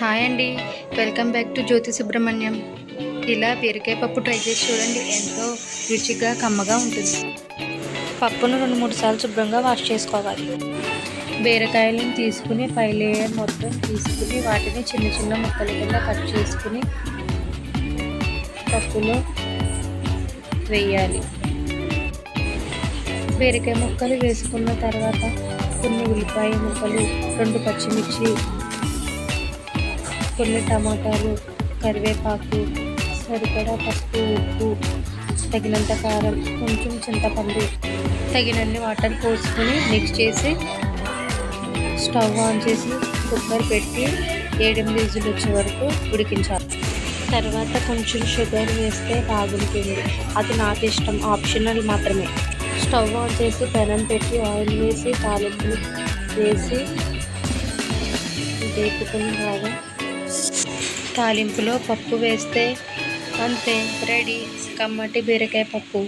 Hi అండి. Welcome back to జ్యోతి సుబ్రహ్మణ్యం. ఇలా బీరకాయ పప్పు ట్రై చేసి చూడండి, ఎంతో రుచిగా కమ్మగా ఉంటుంది. పప్పును 2-3 సార్లు శుభ్రంగా వాష్ చేసుకోవాలి. బీరకాయలను తీసుకుని పై లేయర్ మొత్తం తీసుకుని వాటిని చిన్న చిన్న ముక్కల కింద కట్ చేసుకుని పప్పులో వేయాలి. బీరకాయ ముక్కలు వేసుకున్న తర్వాత కొన్ని ఉల్లిపాయ ముక్కలు, 2 పచ్చిమిర్చి, కొన్ని టమాటాలు, కరివేపాకు, సరిపడా పసుపు, ఉప్పు, తగినంత కారం, కొంచెం చింతపండు, తగినన్ని వాటర్ పోసుకొని మిక్స్ చేసి స్టవ్ ఆన్ చేసి కుక్కర్ పెట్టి 7-8 విజిల్లు వచ్చే వరకు ఉడికించాలి. తర్వాత కొంచెం షుగర్ వేస్తే బాగుంటుంది. అది నాకు ఇష్టం, ఆప్షనల్ మాత్రమే. స్టవ్ ఆన్ చేసి పెనం పెట్టి ఆయిల్ వేసి తాలింపులు వేసి వేపుకొని బాగా తాలింపులో పప్పు వేస్తే అంతే, రెడీ కమ్మటి బీరకాయ పప్పు.